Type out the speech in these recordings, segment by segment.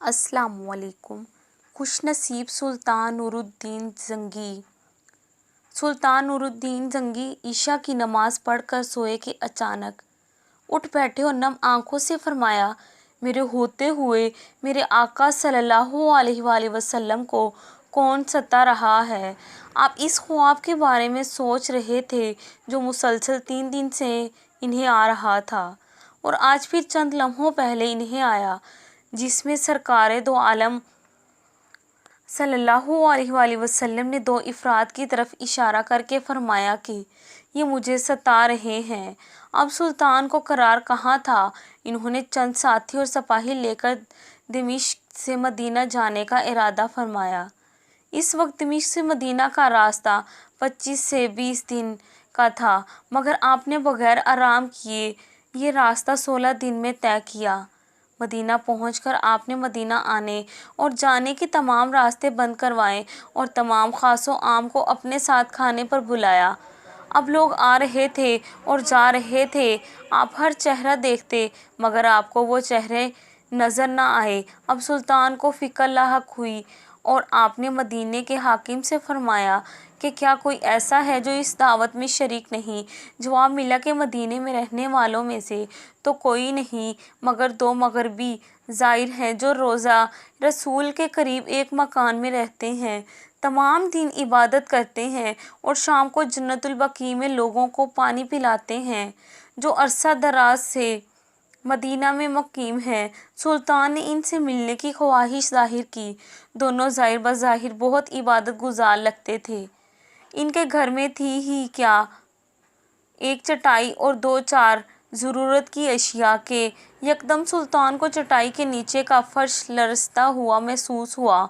السلام علیکم۔ خوش نصیب سلطان نور الدین زنگی۔ سلطان نور الدین زنگی عشاء کی نماز پڑھ کر سوئے کہ اچانک اٹھ بیٹھے اور نم آنکھوں سے فرمایا، میرے ہوتے ہوئے میرے آقا صلی اللہ علیہ وآلہ وسلم کو کون ستا رہا ہے؟ آپ اس خواب کے بارے میں سوچ رہے تھے جو مسلسل 3 دن سے انہیں آ رہا تھا اور آج پھر چند لمحوں پہلے انہیں آیا، جس میں سرکار دو عالم صلی اللہ علیہ وآلہ وسلم نے 2 افراد کی طرف اشارہ کر کے فرمایا کہ یہ مجھے ستا رہے ہیں۔ اب سلطان کو قرار کہاں تھا؟ انہوں نے چند ساتھی اور سپاہی لے کر دمشق سے مدینہ جانے کا ارادہ فرمایا۔ اس وقت دمشق سے مدینہ کا راستہ 25 سے 20 دن کا تھا، مگر آپ نے بغیر آرام کیے یہ راستہ 16 دن میں طے کیا۔ مدینہ پہنچ کر آپ نے مدینہ آنے اور جانے کے تمام راستے بند کروائے اور تمام خاص و عام کو اپنے ساتھ کھانے پر بلایا۔ اب لوگ آ رہے تھے اور جا رہے تھے، آپ ہر چہرہ دیکھتے مگر آپ کو وہ چہرے نظر نہ آئے۔ اب سلطان کو فکر لاحق ہوئی اور آپ نے مدینے کے حاکم سے فرمایا کہ کیا کوئی ایسا ہے جو اس دعوت میں شریک نہیں؟ جواب ملا کہ مدینے میں رہنے والوں میں سے تو کوئی نہیں مگر 2 مغربی زائر ہیں جو روضہ رسول کے قریب ایک مکان میں رہتے ہیں، تمام دن عبادت کرتے ہیں اور شام کو جنت البقیع میں لوگوں کو پانی پلاتے ہیں، جو عرصہ دراز سے مدینہ میں مقیم ہیں۔ سلطان نے ان سے ملنے کی خواہش ظاہر کی۔ دونوں زائر بظاہر بہت عبادت گزار لگتے تھے۔ ان کے گھر میں تھی ہی کیا ایک چٹائی اور 2-4 ضرورت کی اشیاء کہ یکدم سلطان کو چٹائی کے نیچے کا فرش لرزتا ہوا محسوس ہوا۔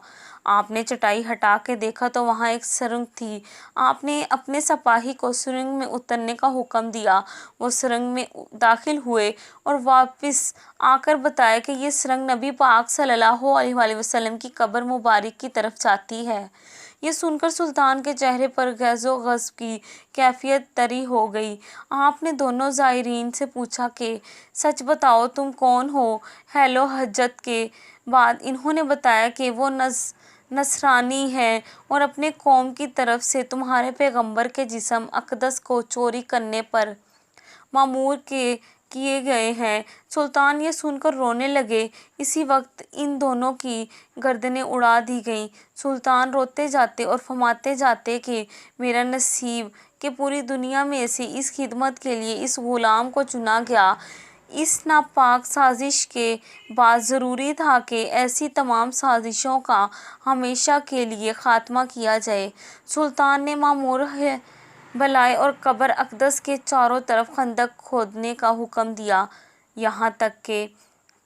آپ نے چٹائی ہٹا کے دیکھا تو وہاں ایک سرنگ تھی۔ آپ نے اپنے سپاہی کو سرنگ میں اترنے کا حکم دیا۔ وہ سرنگ میں داخل ہوئے اور واپس آ کر بتایا کہ یہ سرنگ نبی پاک صلی اللہ علیہ وآلہ وسلم کی قبر مبارک کی طرف جاتی ہے۔ یہ سن کر سلطان کے چہرے پر غیظ و غضب کی کیفیت طری ہو گئی۔ آپ نے دونوں زائرین سے پوچھا کہ سچ بتاؤ تم کون ہو؟ حیل و حجت کے بعد انہوں نے بتایا کہ وہ نصرانی ہیں اور اپنے قوم کی طرف سے تمہارے پیغمبر کے جسم اقدس کو چوری کرنے پر مامور کیے گئے ہیں۔ سلطان یہ سن کر رونے لگے۔ اسی وقت ان دونوں کی گردنیں اڑا دی گئیں۔ سلطان روتے جاتے اور فرماتے جاتے کہ میرا نصیب کہ پوری دنیا میں سے اس خدمت کے لیے اس غلام کو چنا گیا۔ اس ناپاک سازش کے بعد ضروری تھا کہ ایسی تمام سازشوں کا ہمیشہ کے لیے خاتمہ کیا جائے۔ سلطان نے مامور بلائے اور قبر اقدس کے چاروں طرف خندق کھودنے کا حکم دیا یہاں تک کہ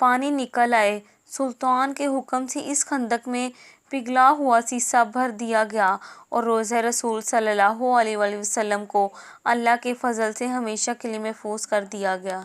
پانی نکل آئے۔ سلطان کے حکم سے اس خندق میں پگھلا ہوا سیسہ بھر دیا گیا اور روضہ رسول صلی اللہ علیہ وآلہ وسلم کو اللہ کے فضل سے ہمیشہ کے لیے محفوظ کر دیا گیا۔